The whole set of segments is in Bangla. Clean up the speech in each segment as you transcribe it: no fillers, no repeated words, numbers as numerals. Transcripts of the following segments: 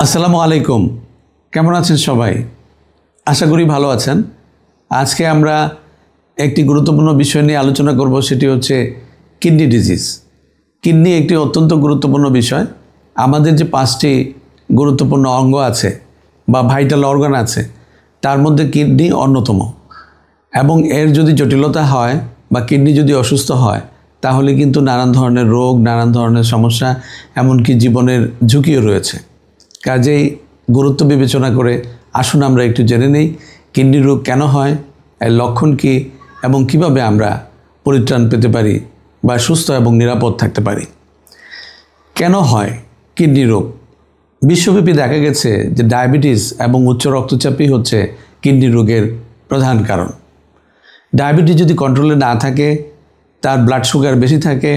আসসালামু আলাইকুম। কেমন আছেন সবাই? আশা করি ভালো আছেন। আজকে আমরা একটি গুরুত্বপূর্ণ বিষয় নিয়ে আলোচনা করব, সেটি হচ্ছে কিডনি ডিজিজ। কিডনি একটি অত্যন্ত গুরুত্বপূর্ণ বিষয়। আমাদের যে 5টি গুরুত্বপূর্ণ অঙ্গ আছে বা ভাইটাল অর্গান আছে, তার মধ্যে কিডনি অন্যতম। এবং এর যদি জটিলতা হয় বা কিডনি যদি অসুস্থ হয়, তাহলে কিন্তু নানান ধরনের রোগ, নানান ধরনের সমস্যা, এমনকি জীবনের ঝুঁকিও রয়েছে। কাজেই গুরুত্ব বিবেচনা করে আসুন আমরা একটু জেনে নেই কিডনি রোগ কেন হয়, এর লক্ষণ কী এবং কিভাবে আমরা পরিত্রাণ পেতে পারি বা সুস্থ এবং নিরাপদ থাকতে পারি। কেন হয় কিডনি রোগ? বিশ্বব্যাপী দেখা গেছে যে ডায়াবেটিস এবং উচ্চ রক্তচাপই হচ্ছে কিডনি রোগের প্রধান কারণ। ডায়াবেটিস যদি কন্ট্রোলে না থাকে, তার ব্লাড সুগার বেশি থাকে,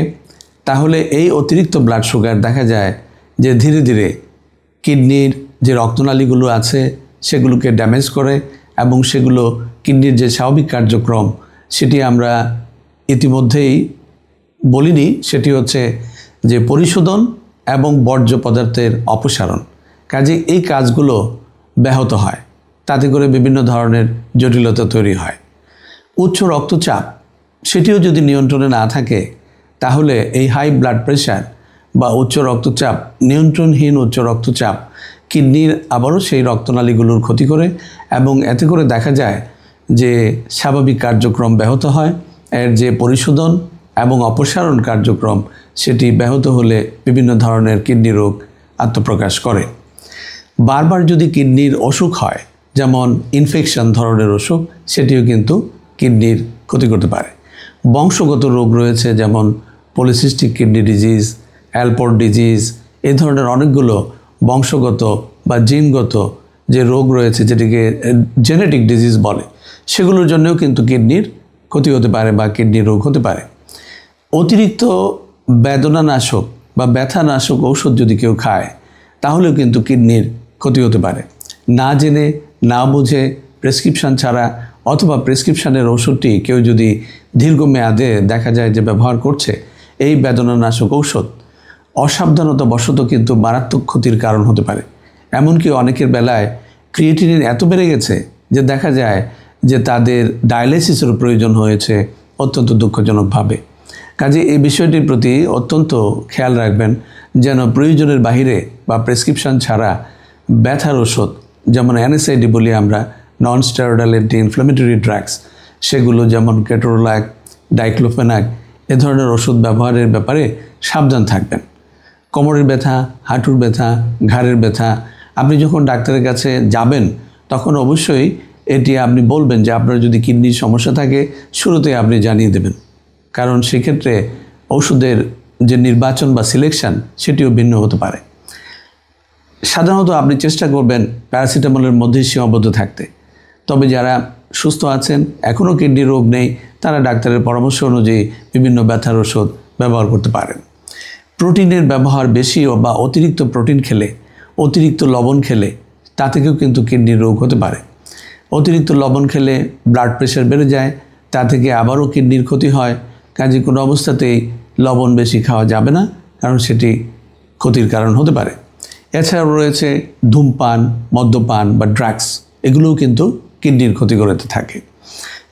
তাহলে এই অতিরিক্ত ব্লাড সুগার দেখা যায় যে ধীরে ধীরে কিডনির যে রক্তনালীগুলো আছে সেগুলোকে ড্যামেজ করে এবং সেগুলো কিডনির যে স্বাভাবিক কার্যক্রম সেটি আমরা ইতিমধ্যেই বলিনি, সেটি হচ্ছে যে পরিশোধন এবং বর্জ্য পদার্থের অপসারণ। কাজে এই কাজগুলো ব্যাহত হয়, তাতে করে বিভিন্ন ধরনের জটিলতা তৈরি হয়। উচ্চ রক্তচাপ সেটিও যদি নিয়ন্ত্রণে না থাকে, তাহলে এই হাই ব্লাড প্রেশার বা উচ্চ রক্তচাপ, নিয়ন্ত্রণহীন উচ্চ রক্তচাপ কিডনির আবারও সেই রক্তনালীগুলোর ক্ষতি করে এবং এতে করে দেখা যায় যে স্বাভাবিক কার্যক্রম ব্যাহত হয়। এর যে পরিশোধন এবং অপসারণ কার্যক্রম সেটি ব্যাহত হলে বিভিন্ন ধরনের কিডনি রোগ আত্মপ্রকাশ করে। বারবার যদি কিডনির অসুখ হয়, যেমন ইনফেকশন ধরনের অসুখ, সেটিও কিন্তু কিডনির ক্ষতি করতে পারে। বংশগত রোগ রয়েছে, যেমন পলিসিস্টিক কিডনি ডিজিজ, অ্যালপোর্ট ডিজিজ, এই ধরনের অনেকগুলো বংশগত বা জিনগত যে রোগ রয়েছে, যেটিকে জেনেটিক ডিজিজ বলে, সেগুলোর জন্যও কিন্তু কিডনির ক্ষতি হতে পারে বা কিডনির রোগ হতে পারে। অতিরিক্ত বেদনানাশক বা ব্যথানাশক ঔষধ যদি কেউ খায়, তাহলেও কিন্তু কিডনির ক্ষতি হতে পারে। না জেনে, না বুঝে, প্রেসক্রিপশান ছাড়া অথবা প্রেসক্রিপশানের ওষুধটি কেউ যদি দীর্ঘমেয়াদে দেখা যায় যে ব্যবহার করছে, এই বেদনানাশক ঔষধ অসাবধানতা বশত কিন্তু মারাত্মক ক্ষতির কারণ হতে পারে। এমনকি অনেকের বেলায় ক্রিয়েটিনিন এত বেড়ে গেছে যে দেখা যায় যে তাদের ডায়ালাইসিসের প্রয়োজন হয়েছে অত্যন্ত দুঃখজনকভাবে। কাজে এই বিষয়টির প্রতি অত্যন্ত খেয়াল রাখবেন যেন প্রয়োজনের বাহিরে বা প্রেসক্রিপশন ছাড়া ব্যথার ওষুধ, যেমন NSAID বলি আমরা, non steroidal anti inflammatory drugs, সেগুলো যেমন কেটোরোলাক, ডাইক্লোফেনাক, এ ধরনের ওষুধ ব্যবহারের ব্যাপারে সাবধান থাকবেন। কোমরের ব্যথা, হাঁটুর ব্যথা, ঘাড়ের ব্যথা, আপনি যখন ডাক্তারের কাছে যাবেন তখন অবশ্যই এটি আপনি বলবেন যে আপনার যদি কিডনির সমস্যা থাকে শুরুতে আপনি জানিয়ে দেবেন, কারণ সেক্ষেত্রে ওষুধের যে নির্বাচন বা সিলেকশন সেটিও ভিন্ন হতে পারে। সাধারণত আপনি চেষ্টা করবেন প্যারাসিটামলের মধ্যেই সীমাবদ্ধ থাকতে। তবে যারা সুস্থ আছেন, এখনও কিডনি রোগ নেই, তারা ডাক্তারের পরামর্শ অনুযায়ী বিভিন্ন ব্যথার ওষুধ ব্যবহার করতে পারেন। প্রোটিনের ব্যবহার বেশি বা অতিরিক্ত প্রোটিন খেলে, অতিরিক্ত লবণ খেলে, তা থেকেও কিন্তু কিডনির রোগ হতে পারে। অতিরিক্ত লবণ খেলে ব্লাড প্রেশার বেড়ে যায়, তা থেকে আবারও কিডনির ক্ষতি হয়। কাজে কোনো অবস্থাতেই লবণ বেশি খাওয়া যাবে না, কারণ সেটি ক্ষতির কারণ হতে পারে। এছাড়াও রয়েছে ধূমপান, মদ্যপান বা ড্রাগস, এগুলোও কিন্তু কিডনির ক্ষতি করতে থাকে।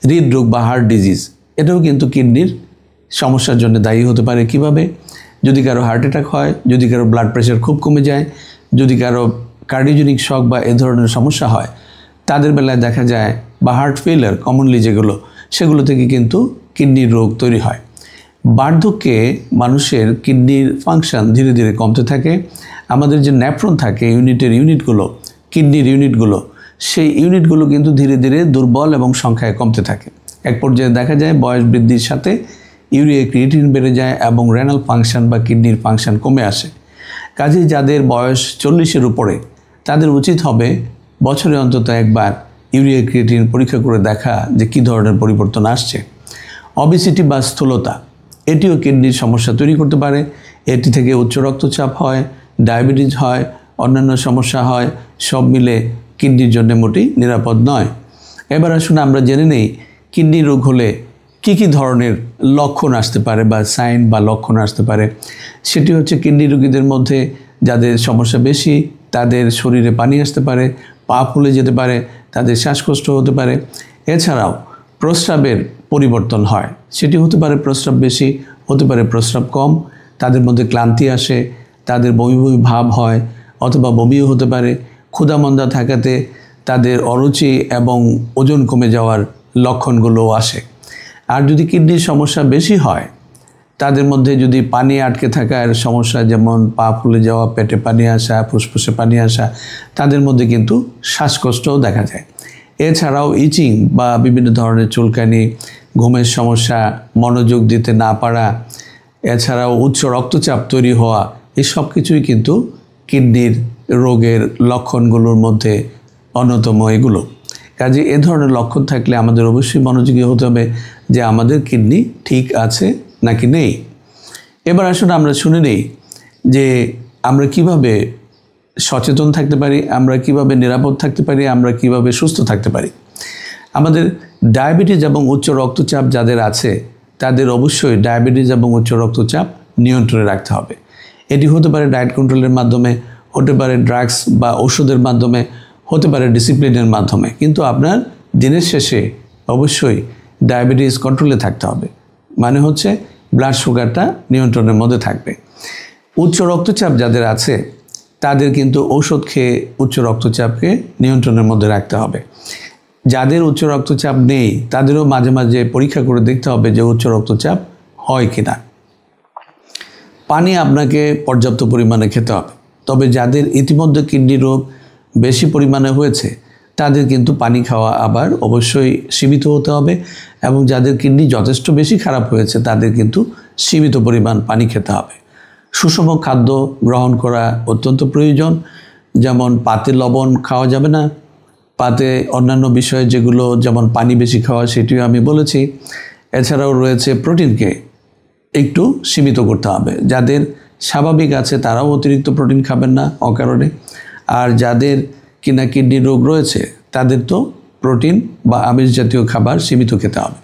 হৃদরোগ বা হার্ট ডিজিজ, এটাও কিন্তু কিডনির সমস্যার জন্য দায়ী হতে পারে। কিভাবে? যদি কারো হার্ট অ্যাটাক হয়, যদি কারো ব্লাড প্রেশার খুব কমে যায়, যদি কারো কার্ডিওজেনিক শক বা এ ধরনের সমস্যা হয়, তাদের বেলায় দেখা যায়, বা হার্ট ফেলিয়ার কমনলি যেগুলো, সেগুলো থেকে কিন্তু কিডনির রোগ তৈরি হয়। বার্ধক্যে মানুষের কিডনির ফাংশন ধীরে ধীরে কমতে থাকে। আমাদের যে নেফ্রন থাকে, ইউনিটগুলো, কিডনির ইউনিটগুলো, সেই ইউনিটগুলো কিন্তু ধীরে ধীরে দুর্বল এবং সংখ্যায় কমতে থাকে। এক পর্যায়ে দেখা যায় বয়স বৃদ্ধির সাথে ইউরিয়া ক্রিয়েটিনিন বেড়ে যায় এবং রেনাল ফাংশন বা কিডনির ফাংশন কমে আসে। কাজেই যাদের বয়স 40-এর উপরে, তাদের উচিত হবে বছরে অন্তত একবার ইউরিয়া ক্রিয়েটিনিন পরীক্ষা করে দেখা যে কী ধরনের পরিবর্তন আসছে। অবেসিটি বা স্থূলতা, এটিও কিডনির সমস্যা তৈরি করতে পারে। এটি থেকে উচ্চ রক্তচাপ হয়, ডায়াবেটিস হয়, অন্যান্য সমস্যা হয়, সব মিলে কিডনির জন্য মোটেই নিরাপদ নয়। এবার আসুন আমরা জেনে নেই কিডনি রোগ হলে কী কী ধরনের লক্ষণ আসতে পারে বা সাইন বা লক্ষণ আসতে পারে। সেটি হচ্ছে কিডনি রোগীদের মধ্যে যাদের সমস্যা বেশি, তাদের শরীরে পানি আসতে পারে, পা ফুলে যেতে পারে, তাদের শ্বাসকষ্ট হতে পারে। এছাড়াও প্রস্রাবের পরিবর্তন হয়, সেটি হতে পারে প্রস্রাব বেশি, হতে পারে প্রস্রাব কম, তাদের মধ্যে ক্লান্তি আসে, তাদের বমি বমি ভাব হয় অথবা বমিও হতে পারে। ক্ষুধামন্দা থাকাতে তাদের অরুচি এবং ওজন কমে যাওয়ার লক্ষণগুলোও আসে। আর যদি কিডনির সমস্যা বেশি হয়, তাদের মধ্যে যদি পানি আটকে থাকার সমস্যা, যেমন পা ফুলে যাওয়া, পেটে পানি আসা, ফুসফুসে পানি আসা, তাদের মধ্যে কিন্তু শ্বাসকষ্টও দেখা যায়। এছাড়াও ইচিং বা বিভিন্ন ধরনের চুলকানি, ঘুমের সমস্যা, মনোযোগ দিতে না পারা, এছাড়াও উচ্চ রক্তচাপ তৈরি হওয়া, এই সব কিছুই কিন্তু কিডনির রোগের লক্ষণগুলোর মধ্যে অন্যতম এগুলো। কাজে এ ধরনের লক্ষণ থাকলে আমাদের অবশ্যই মনোযোগী হতে হবে যে আমাদের কিডনি ঠিক আছে নাকি নেই। এবার আসলে আমরা শুনে নেই যে আমরা কিভাবে সচেতন থাকতে পারি, আমরা কিভাবে নিরাপদ থাকতে পারি, আমরা কিভাবে সুস্থ থাকতে পারি। আমাদের ডায়াবেটিস এবং উচ্চ রক্তচাপ যাদের আছে তাদের অবশ্যই ডায়াবেটিস এবং উচ্চ রক্তচাপ নিয়ন্ত্রণে রাখতে হবে। এটি হতে পারে ডায়েট কন্ট্রোলের মাধ্যমে, হতে পারে ড্রাগস বা ওষুধের মাধ্যমে, হতে পারে ডিসিপ্লিনের মাধ্যমে, কিন্তু আপনার দিনের শেষে অবশ্যই ডায়াবেটিস কন্ট্রোলে থাকতে হবে। মানে হচ্ছে ব্লাড সুগারটা নিয়ন্ত্রণের মধ্যে থাকবে। উচ্চ রক্তচাপ যাদের আছে তাদের কিন্তু ঔষধ খেয়ে উচ্চ রক্তচাপকে নিয়ন্ত্রণের মধ্যে রাখতে হবে। যাদের উচ্চ রক্তচাপ নেই তাদেরও মাঝে মাঝে পরীক্ষা করে দেখতে হবে যে উচ্চ রক্তচাপ হয় কিনা। পানি আপনাকে পর্যাপ্ত পরিমাণে খেতে হবে। তবে যাদের ইতিমধ্যে কিডনি রোগ বেশি পরিমাণে হয়েছে তাদের কিন্তু পানি খাওয়া আবার অবশ্যই সীমিত হতে হবে, এবং যাদের কিডনি যথেষ্ট বেশি খারাপ হয়েছে তাদের কিন্তু সীমিত পরিমাণ পানি খেতে হবে। সুষম খাদ্য গ্রহণ করা অত্যন্ত প্রয়োজন। যেমন পাতে লবণ খাওয়া যাবে না, পাতে অন্যান্য বিষয় যেগুলো যেমন পানি বেশি খাওয়া সেটিও আমি বলেছি। এছাড়াও রয়েছে প্রোটিনকে একটু সীমিত করতে হবে। যাদের স্বাভাবিক আছে তারাও অতিরিক্ত প্রোটিন খাবেন না অকারণে। আর যাদের কিনা কিডনি রোগ রয়েছে তাদের তো প্রোটিন বা আমিষ জাতীয় খাবার সীমিত খেতে হবে।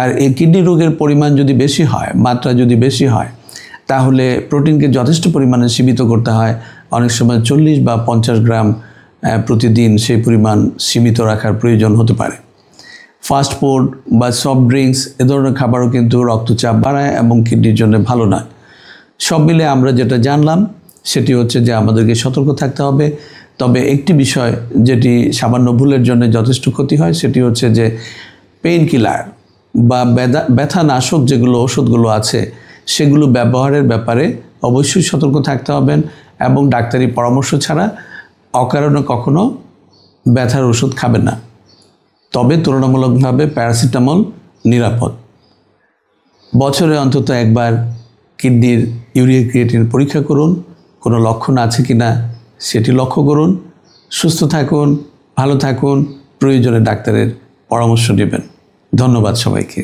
আর এই কিডনি রোগের পরিমাণ যদি বেশি হয়, মাত্রা যদি বেশি হয়, তাহলে প্রোটিনকে যথেষ্ট পরিমাণে সীমিত করতে হয়। অনেক সময় 40 বা 50 গ্রাম প্রতিদিন সেই পরিমাণ সীমিত রাখার প্রয়োজন হতে পারে। ফাস্ট ফুড বা সফট ড্রিঙ্কস এ ধরনের খাবারও কিন্তু রক্তচাপ বাড়ায় এবং কিডনির জন্য ভালো নয়। সব মিলে আমরা যেটা জানলাম সেটি হচ্ছে যে আমাদেরকে সতর্ক থাকতে হবে। তবে একটি বিষয় যেটি সামান্য ভুলের জন্য যথেষ্ট ক্ষতি হয় সেটি হচ্ছে যে পেইন কিলার বা ব্যথানাশক যেগুলো ওষুধগুলো আছে সেগুলো ব্যবহারের ব্যাপারে অবশ্যই সতর্ক থাকতে হবেন, এবং ডাক্তারি পরামর্শ ছাড়া অকারণে কখনো ব্যথার ওষুধ খাবেন না। তবে তুলনামূলকভাবে প্যারাসিটামল নিরাপদ। বছরে অন্তত একবার কিডনির ইউরিয়া ক্রিয়েটিন পরীক্ষা করুন, কোনো লক্ষণ আছে কিনা সেটি লক্ষ্য করুন। সুস্থ থাকুন, ভালো থাকুন, প্রয়োজনে ডাক্তারের পরামর্শ নেবেন। ধন্যবাদ সবাইকে।